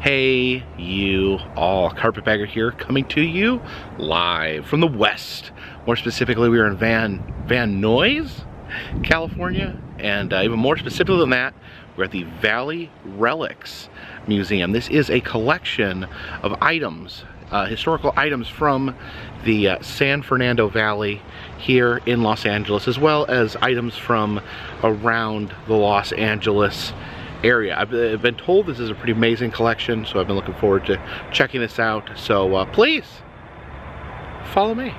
Hey, you all, Carpetbagger here, coming to you live from the West. More specifically, we are in Van Nuys, California, and even more specifically than that, we're at the Valley Relics Museum. This is a collection of items, historical items from the San Fernando Valley here in Los Angeles, as well as items from around the Los Angeles area. I've been told this is a pretty amazing collection, so I've been looking forward to checking this out. So please follow me.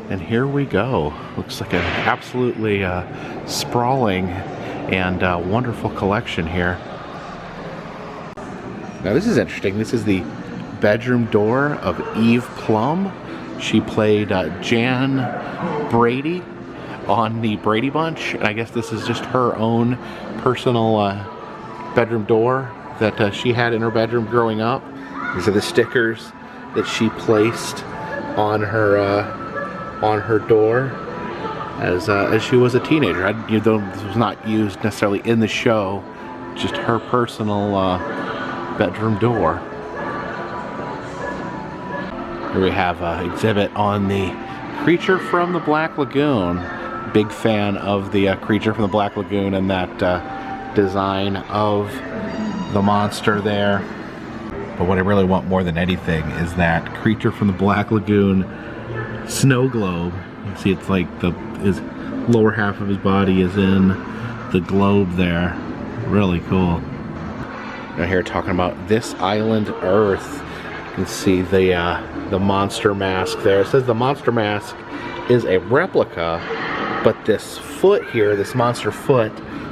And here we go. Looks like an absolutely sprawling and wonderful collection here. Now this is interesting. This is the bedroom door of Eve Plum. She played Jan Brady on the Brady Bunch. And I guess this is just her own personal bedroom door that she had in her bedroom growing up. These are the stickers that she placed on her door as she was a teenager. This was not used necessarily in the show, just her personal bedroom door. Here we have an exhibit on the Creature from the Black Lagoon. Big fan of the Creature from the Black Lagoon and that design of the monster there. But what I really want more than anything is that Creature from the Black Lagoon snow globe. You see it's like his lower half of his body is in the globe there. Really cool. Now here talking about this island Earth. You can see the monster mask there. It says the monster mask is a replica, but this foot here, this monster foot,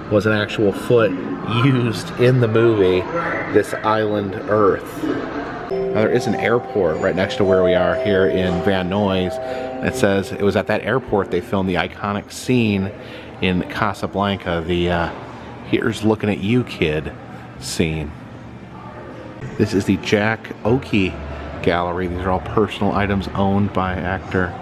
was an actual foot used in the movie, this island Earth. Now, there is an airport right next to where we are here in Van Nuys. It says it was at that airport they filmed the iconic scene in Casablanca, the "Here's Looking at You, Kid" scene. This is the Jack Oakey Gallery. These are all personal items owned by actor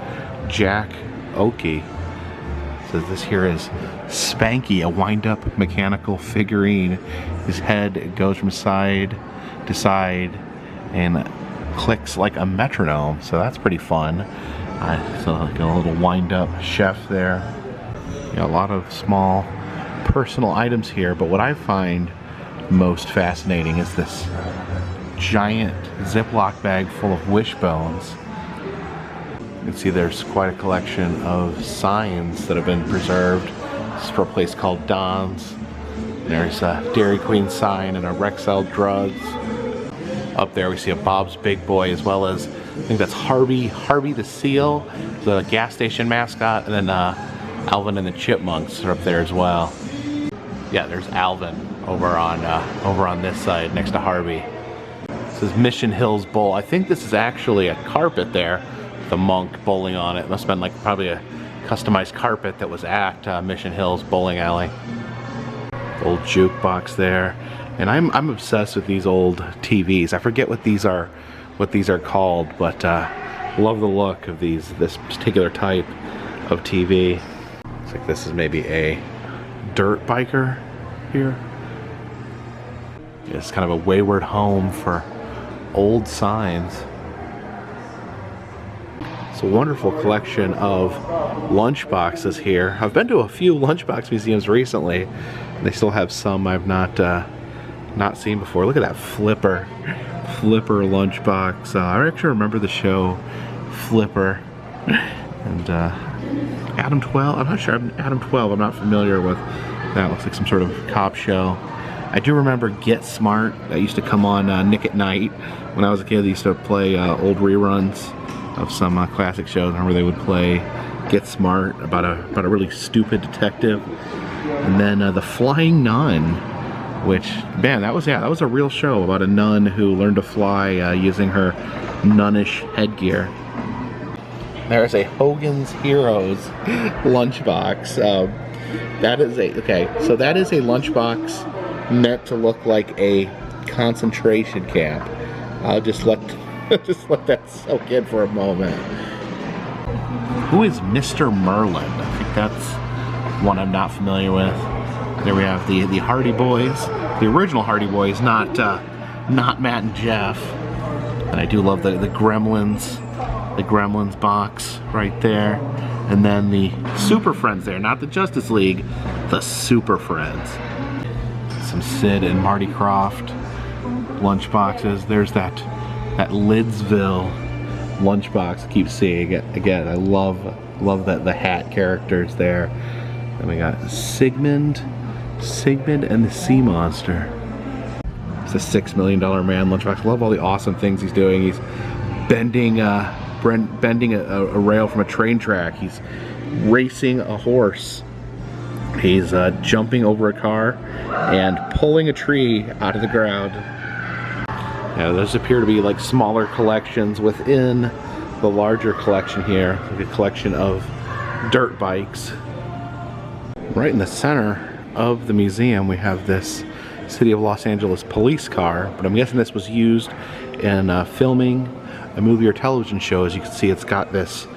Jack Oakey. It says this here is Spanky, a wind-up mechanical figurine. His head goes from side to side and clicks like a metronome, so that's pretty fun. So like a little wind-up chef there. A lot of small personal items here, but what I find most fascinating is this giant Ziploc bag full of wishbones. You can see there's quite a collection of signs that have been preserved. This is for a place called Don's. There's a Dairy Queen sign and a Rexall Drugs. Up there we see a Bob's Big Boy, as well as, I think that's Harvey the Seal, the gas station mascot, and then Alvin and the Chipmunks are up there as well. Yeah, there's Alvin over on this side next to Harvey. This is Mission Hills Bowl. I think this is actually a carpet there, the monk bowling on it. It must have been like probably a customized carpet that was at Mission Hills Bowling Alley. Old jukebox there. And I'm obsessed with these old TVs. I forget what these are called, but love the look of this particular type of TV. Looks like this is maybe a dirt biker here. It's kind of a wayward home for old signs. It's a wonderful collection of lunchboxes here. I've been to a few lunchbox museums recently, and they still have some I've not seen before. Look at that Flipper lunchbox. I actually remember the show Flipper. And Adam 12, I'm not sure, Adam 12, I'm not familiar with that. Looks like some sort of cop show. I do remember Get Smart. That used to come on Nick at Night. When I was a kid, they used to play old reruns of some classic shows. I remember they would play Get Smart about a really stupid detective. And then The Flying Nun, which, man, that was a real show about a nun who learned to fly using her nunnish headgear. There's a Hogan's Heroes lunchbox. That is a, okay, so that is a lunchbox meant to look like a concentration camp. I'll just let that soak in for a moment. Who is Mr. Merlin? I think that's one I'm not familiar with. There we have the Hardy Boys, the original Hardy Boys, not Matt and Jeff. And I do love the Gremlins box right there. And then the Super Friends there, not the Justice League, the Super Friends. Some Sid and Marty Krofft lunchboxes. There's that Lidsville lunchbox. I keep seeing it again. I love the hat characters there. Then we got Sigmund and the Sea Monster. It's a $6 Million Man lunchbox. I love all the awesome things he's doing. He's bending a rail from a train track. He's racing a horse. He's jumping over a car and pulling a tree out of the ground. Now, those appear to be like smaller collections within the larger collection here. Like a collection of dirt bikes. Right in the center of the museum, we have this City of Los Angeles police car, but I'm guessing this was used in filming a movie or television show. As you can see, it's got this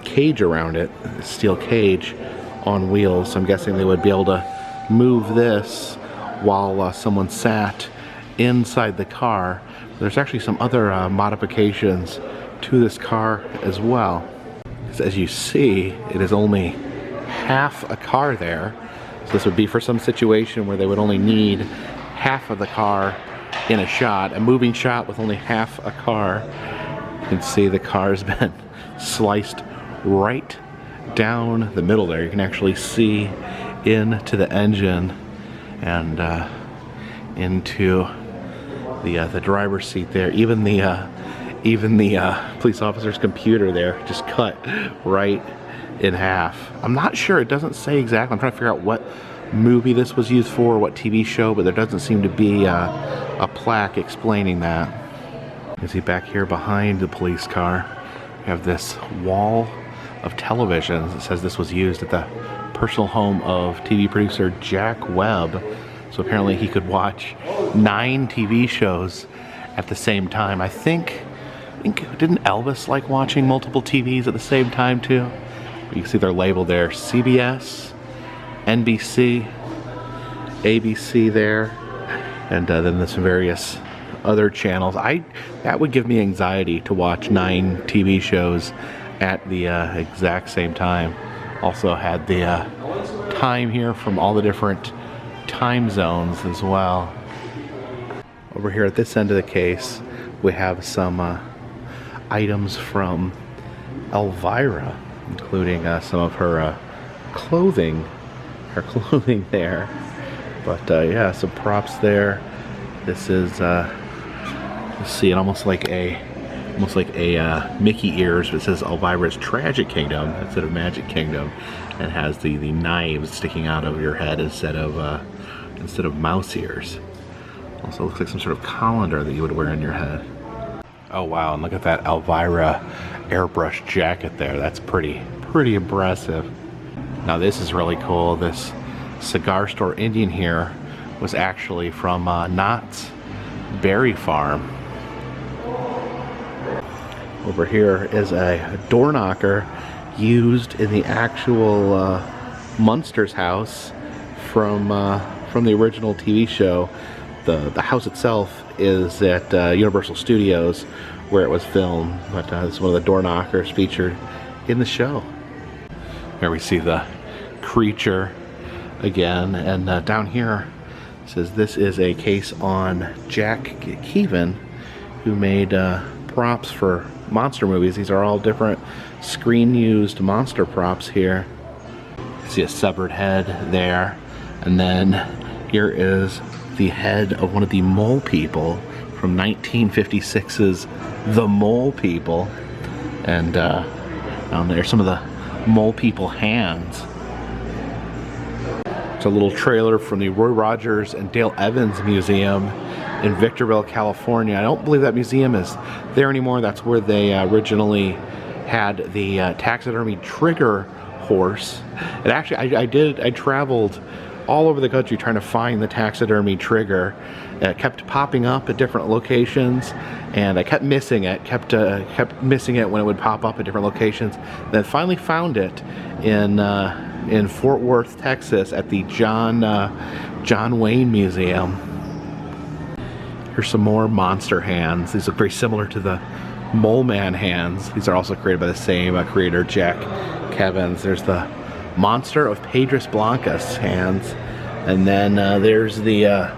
cage around it, a steel cage on wheels. So I'm guessing they would be able to move this while someone sat inside the car. There's actually some other modifications to this car as well. As you see, it is only half a car there. So this would be for some situation where they would only need half of the car in a shot, a moving shot with only half a car. You can see the car's been sliced right down the middle there. You can actually see into the engine and into the driver's seat there. Even the police officer's computer there just cut right in half. I'm not sure, it doesn't say exactly. I'm trying to figure out what movie this was used for, what TV show, but there doesn't seem to be a plaque explaining that. You can see back here behind the police car, we have this wall of televisions. It says this was used at the personal home of TV producer Jack Webb. So apparently he could watch 9 TV shows at the same time. I think didn't Elvis like watching multiple TVs at the same time too? You can see they're labeled there, CBS, NBC, ABC there, and then there's some various other channels. That would give me anxiety to watch 9 TV shows at the exact same time. Also had the time here from all the different time zones as well. Over here at this end of the case, we have some items from Elvira, including some of her clothing there. But yeah, some props there. This is let's see, it almost like a Mickey ears, but it says Elvira's Tragic Kingdom instead of Magic Kingdom, and has the knives sticking out of your head instead of mouse ears. Also looks like some sort of colander that you would wear on your head. Oh wow, and look at that Elvira airbrush jacket there. That's pretty impressive. Now this is really cool. This cigar store Indian here was actually from Knott's Berry Farm. Over here is a door knocker used in the actual Munsters house from the original TV show. The house itself is at Universal Studios where it was filmed, but it's one of the door knockers featured in the show. Here we see the creature again, and down here it says this is a case on Jack Keevan, who made props for monster movies. These are all different screen-used monster props here. You see a severed head there, and then here is the head of one of the Mole People from 1956's The Mole People, and down there some of the Mole People hands. It's a little trailer from the Roy Rogers and Dale Evans Museum in Victorville, California. I don't believe that museum is there anymore. That's where they originally had the taxidermy trigger horse. And actually, I traveled all over the country trying to find the taxidermy trigger. It kept popping up at different locations, and I kept missing it. Kept missing it when it would pop up at different locations. Then finally found it in Fort Worth, Texas, at the John Wayne Museum. Here's some more monster hands. These look very similar to the Mole Man hands. These are also created by the same creator, Jack Kevins. There's the Monster of Pedras Blancas hands, and then there's the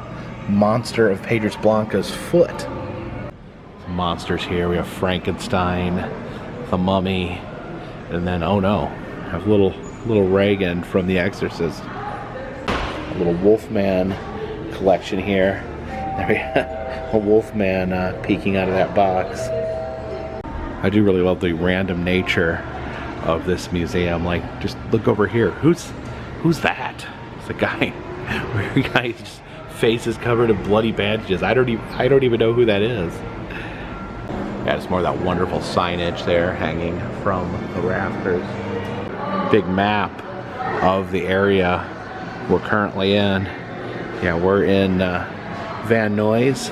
Monster of Pedras Blancas foot. Some monsters here. We have Frankenstein, the Mummy, and then, oh no, I have little Reagan from The Exorcist. A little Wolfman collection here. There we have a Wolfman peeking out of that box. I do really love the random nature of this museum. Like, just look over here. Who's that? It's a guy. A guy's face is covered in bloody bandages. I don't even know who that is. Yeah, it's more of that wonderful signage there hanging from the rafters. Big map of the area we're currently in. Yeah, we're in Van Nuys,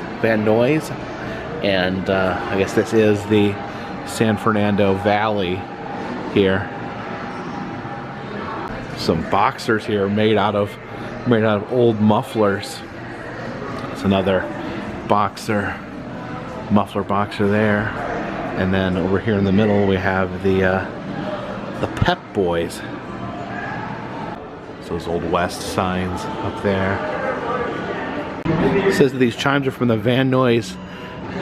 and I guess this is the San Fernando Valley here. Some boxers here made out of old mufflers. It's another muffler boxer there, and then over here in the middle we have the Pep Boys. So those Old West signs up there. It says that these chimes are from the Van Nuys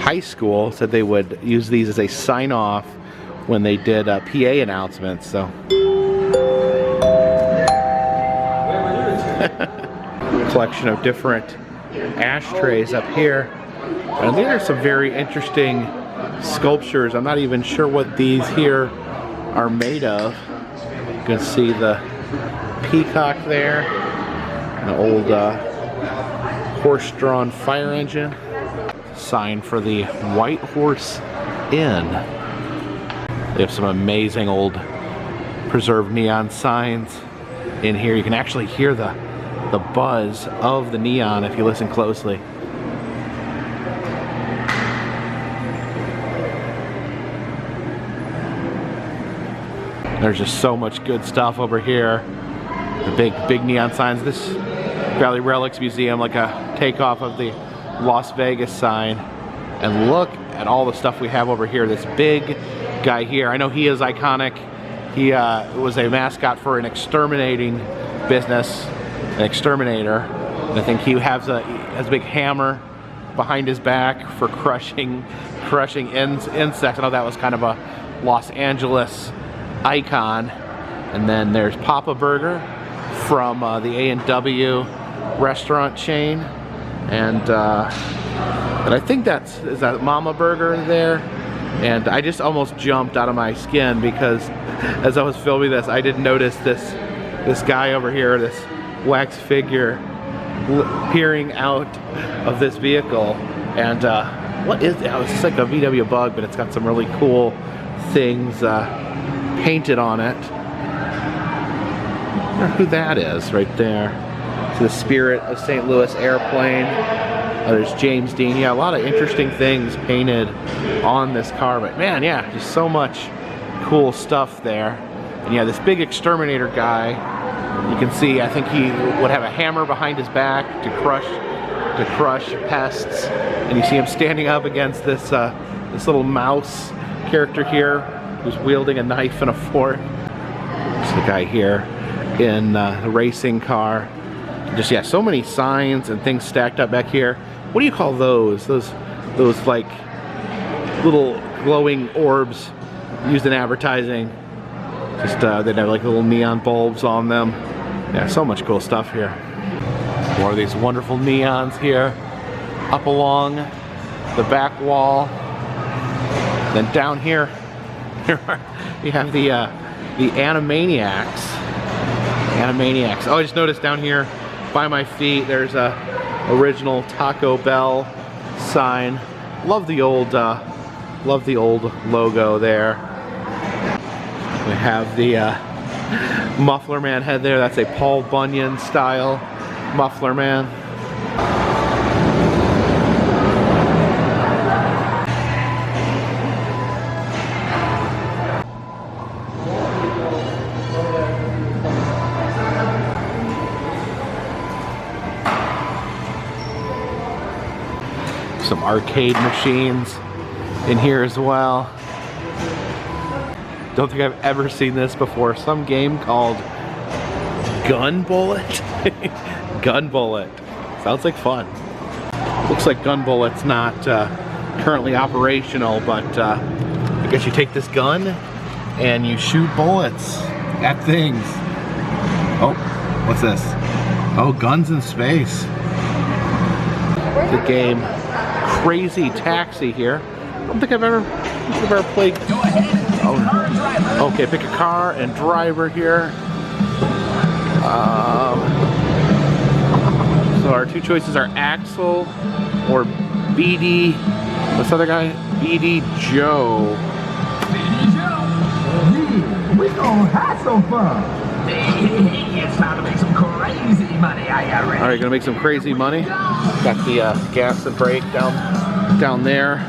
High School. Said they would use these as a sign-off when they did PA announcements. So collection of different ashtrays up here, and these are some very interesting sculptures. I'm not even sure what these here are made of. You can see the peacock there, an old horse-drawn fire engine, sign for the White Horse Inn. They have some amazing old preserved neon signs in here. You can actually hear the buzz of the neon if you listen closely. There's just so much good stuff over here. The big neon signs. This Valley Relics Museum, like a takeoff of the Las Vegas sign. And look at all the stuff we have over here. This big guy here. I know he is iconic. He was a mascot for an exterminating business, an exterminator. And I think he has a big hammer behind his back for crushing insects. I know that was kind of a Los Angeles icon. And then there's Papa Burger from the A&W restaurant chain, and I think is that Mama Burger there. And I just almost jumped out of my skin because as I was filming this, I didn't notice this guy over here, this wax figure peering out of this vehicle. And what is it? Oh, it's just like a VW Bug, but it's got some really cool things painted on it. I wonder who that is right there. It's the Spirit of St. Louis airplane. There's James Dean. Yeah, a lot of interesting things painted on this car. But man, yeah, just so much cool stuff there. And yeah, this big exterminator guy, you can see, I think he would have a hammer behind his back to crush pests. And you see him standing up against this little mouse character here who's wielding a knife and a fork. There's the guy here in the racing car. Just, yeah, so many signs and things stacked up back here. What do you call those? Those like little glowing orbs used in advertising. Just they'd have like little neon bulbs on them. Yeah, so much cool stuff here. More of these wonderful neons here up along the back wall. Then down here, you have the Animaniacs. Oh, I just noticed down here by my feet there's a original Taco Bell sign. Love the old logo there. We have the Muffler Man head there. That's a Paul Bunyan style Muffler Man. Some arcade machines in here as well. Don't think I've ever seen this before. Some game called Gun Bullet. Gun Bullet. Sounds like fun. Looks like Gun Bullet's not currently operational, but I guess you take this gun and you shoot bullets at things. Oh, what's this? Oh, Guns in Space. The game Crazy Taxi here. I don't think I've ever played. Go ahead. Oh, okay, pick a car and driver here. So our two choices are Axel or BD. What's the other guy? BD Joe. BD Joe. We gonna have some fun. Hey, it's time to make some crazy money. I ready. All right, gonna make some crazy money. Got the gas and brake down there.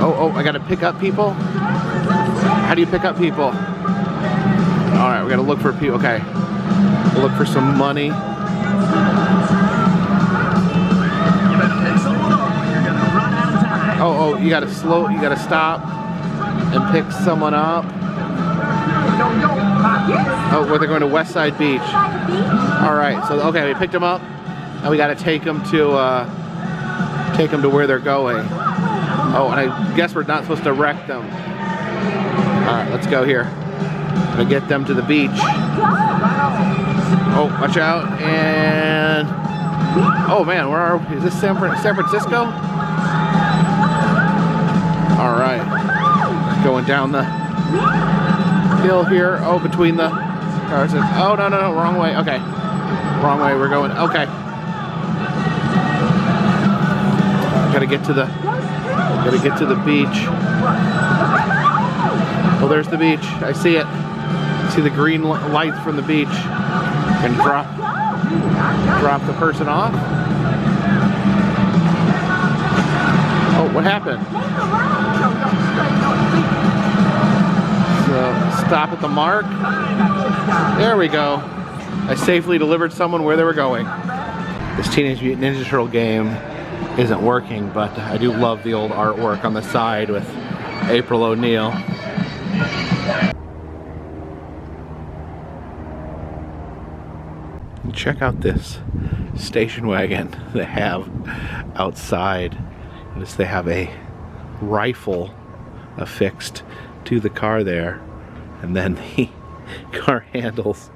Oh, I gotta pick up people. How do you pick up people? All right, we gotta look for people. Okay, we'll look for some money. You better pick someone up or you're gonna run out of time. Oh, you gotta stop and pick someone up. Oh, where they're going to West Side Beach. All right, so okay, we picked them up, and we got to take them to where they're going. Oh, and I guess we're not supposed to wreck them. All right, let's go here. Gonna get them to the beach. Oh, watch out! And oh man, where are we? Is this San Francisco? All right, going down the hill here. Oh, between the cars. Oh no, wrong way. Okay, wrong way. We're going. Okay, gotta get to the beach. Oh, there's the beach. I see it. See the green lights from the beach. And drop the person off. Oh, what happened? So stop at the mark. There we go. I safely delivered someone where they were going. This Teenage Mutant Ninja Turtle game isn't working, but I do love the old artwork on the side with April O'Neil. Check out this station wagon they have outside. Notice they have a rifle affixed to the car there, and then the car handles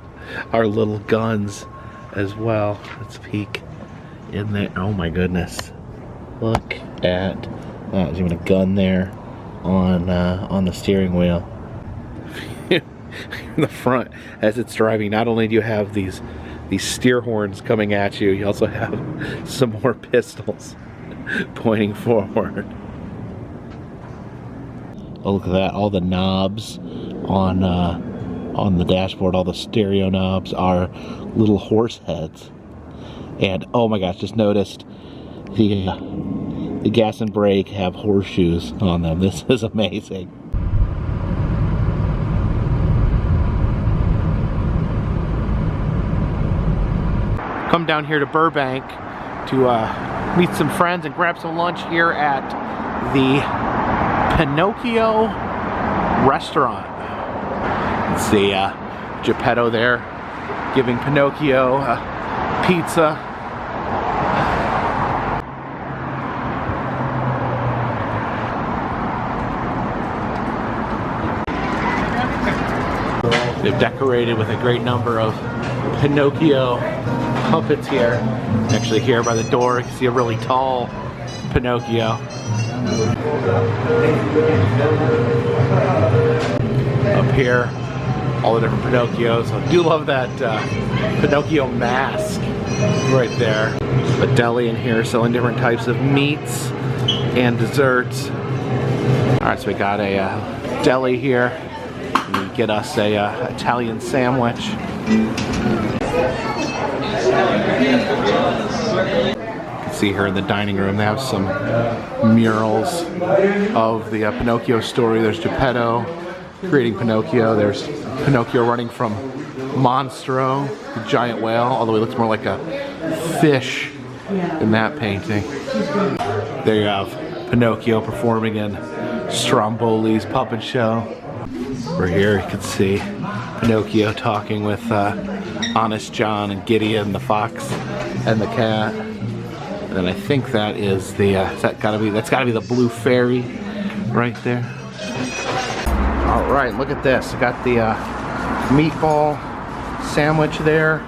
are little guns as well. Let's peek in there. Oh my goodness, look at that. There's even a gun there on the steering wheel. In the front, as it's driving, not only do you have these steer horns coming at you, you also have some more pistols pointing forward. Oh, look at that. All the knobs on the dashboard, all the stereo knobs are little horse heads. And oh my gosh, just noticed the gas and brake have horseshoes on them. This is amazing. Come down here to Burbank to meet some friends and grab some lunch here at the Pinocchio Restaurant. It's the Geppetto there giving Pinocchio pizza. They've decorated with a great number of Pinocchio puppets here. Actually, here by the door, you can see a really tall Pinocchio. Up here, all the different Pinocchios. I do love that Pinocchio mask right there. A deli in here selling different types of meats and desserts. All right, so we got a deli here. You get us a Italian sandwich. You can see here in the dining room they have some murals of the Pinocchio story. There's Geppetto creating Pinocchio. There's Pinocchio running from Monstro, the giant whale, although he looks more like a fish in that painting. There you have Pinocchio performing in Stromboli's puppet show. Over here you can see Pinocchio talking with Honest John and Gideon, the fox and the cat. And then I think that is the that's gotta be the blue fairy right there. All right, look at this. I got the meatball sandwich there.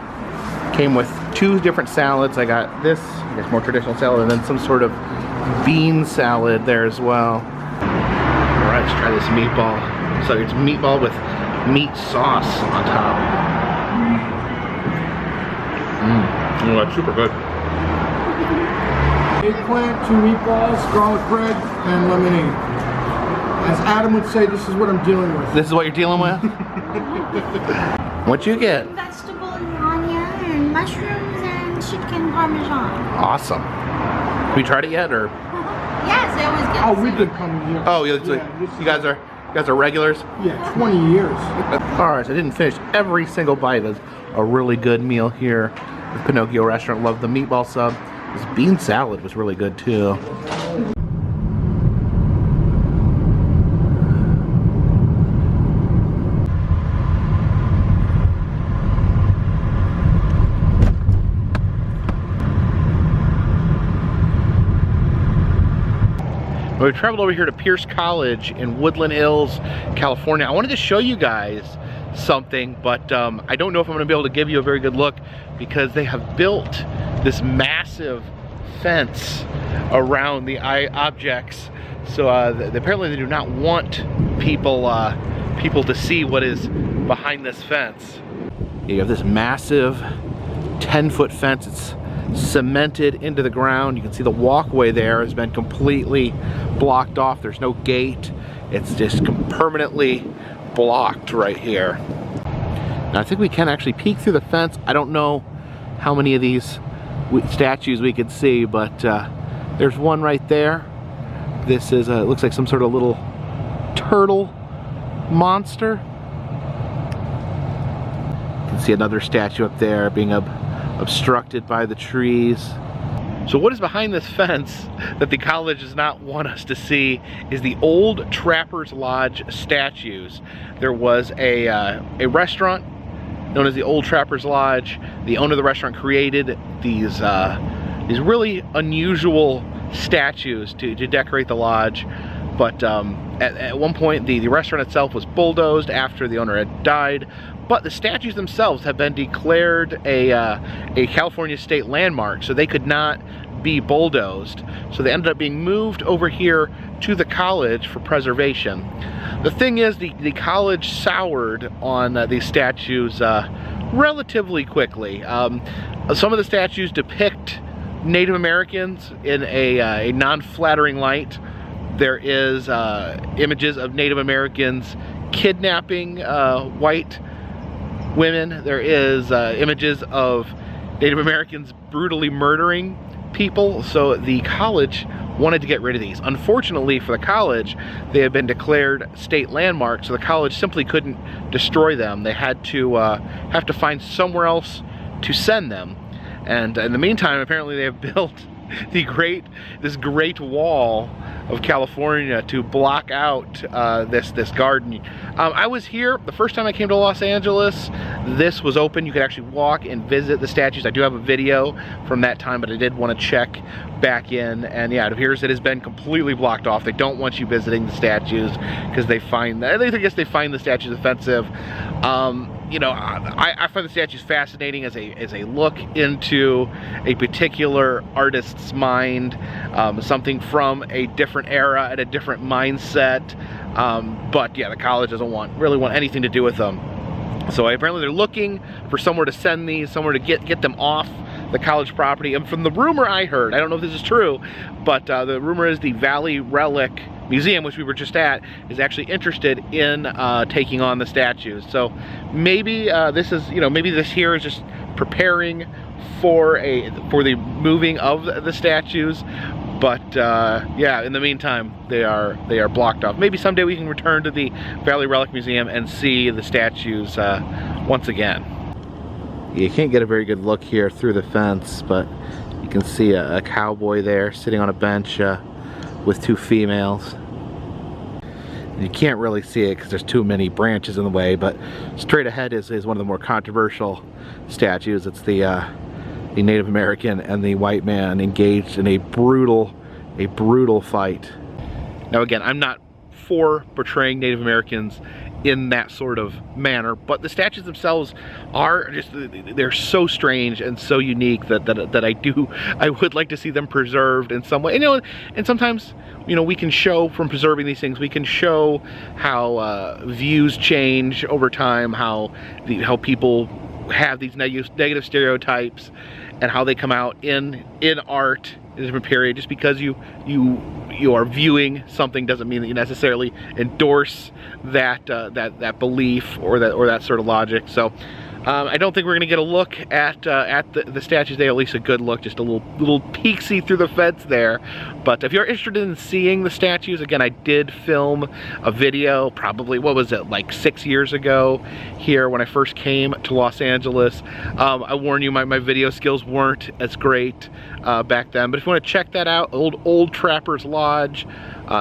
Came with 2 different salads. I got this, I guess more traditional salad, and then some sort of bean salad there as well. All right, let's try this meatball. So it's meatball with meat sauce on top. Oh, that's super good. Eggplant, 2 meatballs, garlic bread, and lemonade. As Adam would say, this is what I'm dealing with. This is what you're dealing with? What'd you get? Vegetable lasagna and mushrooms and chicken parmesan. Awesome. Have you tried it yet, or? Yes, I always get. Oh, we've been coming here. Oh, you guys are regulars? Yeah, 20 years. All right, so I didn't finish every single bite. It was a really good meal here at Pinocchio Restaurant. Loved the meatball sub. This bean salad was really good too. We traveled over here to Pierce College in Woodland Hills, California. I wanted to show you guys something, but I don't know if I'm going to be able to give you a very good look because they have built this massive fence around the objects. So apparently they do not want people to see what is behind this fence. You have this massive 10-foot fence. It's cemented into the ground. You can see the walkway there has been completely blocked off. There's no gate. It's just permanently blocked right here. Now I think we can actually peek through the fence. I don't know how many of these statues we could see, but there's one right there. This is it looks like some sort of little turtle monster. You can see another statue up there being obstructed by the trees. So what is behind this fence that the college does not want us to see is the old Trappers Lodge statues. There was a restaurant known as the Old Trappers Lodge. The owner of the restaurant created these really unusual statues to decorate the lodge. But at one point the restaurant itself was bulldozed after the owner had died. But the statues themselves have been declared a California state landmark, so they could not be bulldozed. So they ended up being moved over here to the college for preservation. The thing is, the college soured on these statues relatively quickly. Some of the statues depict Native Americans in a non-flattering light. There is images of Native Americans kidnapping white women. There is images of Native Americans brutally murdering people. So the college wanted to get rid of these. Unfortunately for the college, they had been declared state landmarks, so the college simply couldn't destroy them. They had to find somewhere else to send them. And in the meantime, apparently they have built this great wall of California to block out this garden. I was here the first time I came to Los Angeles. This was open. You could actually walk and visit the statues. I do have a video from that time, but I did want to check back in, and yeah, it appears it has been completely blocked off. They don't want you visiting the statues because they find the statues offensive. You know, I find the statues fascinating as a look into a particular artist's mind, something from a different era and a different mindset. But yeah, the college doesn't really want anything to do with them. So apparently they're looking for somewhere to send these, somewhere to get them off the college property. And from the rumor I heard, I don't know if this is true, but the rumor is the Valley Relic Museum, which we were just at, is actually interested in taking on the statues. So maybe this is, you know, maybe this here is just preparing for the moving of the statues. But yeah, in the meantime, they are blocked off. Maybe someday we can return to the Valley Relic Museum and see the statues once again. You can't get a very good look here through the fence, but you can see a cowboy there sitting on a bench with two females. You can't really see it because there's too many branches in the way, but straight ahead is one of the more controversial statues. It's the Native American and the white man engaged in a brutal fight. Now again, I'm not for portraying Native Americans in that sort of manner, but the statues themselves are just, they're so strange and so unique that I would like to see them preserved in some way. And, you know, and sometimes, you know, we can show from preserving these things, we can show how views change over time, how people have these negative stereotypes and how they come out in art in a different period. Just because you are viewing something doesn't mean that you necessarily endorse that belief or that sort of logic. So I don't think we're gonna get a look at the statues today, at least a good look, just a little peek-see through the fence there. But if you're interested in seeing the statues, again, I did film a video, probably, what was it, like 6 years ago here when I first came to Los Angeles. I warn you, my video skills weren't as great back then, but if you want to check that out, old Trappers Lodge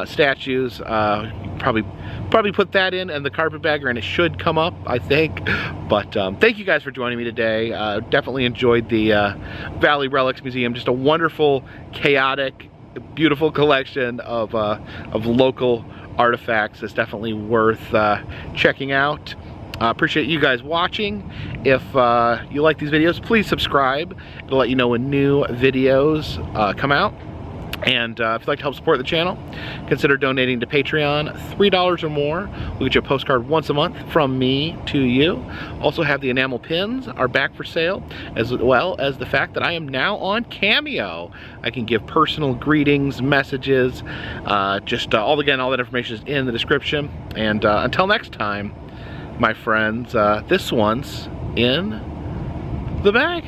statues, probably put that in and the Carpetbagger and it should come up, I think. But thank you guys for joining me today. Definitely enjoyed the Valley Relics Museum. Just a wonderful, chaotic, beautiful collection of local artifacts. It's definitely worth checking out. Appreciate you guys watching. If you like these videos, please subscribe. It'll let you know when new videos come out. And if you'd like to help support the channel, consider donating to Patreon. $3 or more will get you a postcard once a month from me to you. Also have the enamel pins are back for sale, as well as the fact that I am now on Cameo. I can give personal greetings, messages, all that information is in the description. And until next time, my friends, this one's in the bag.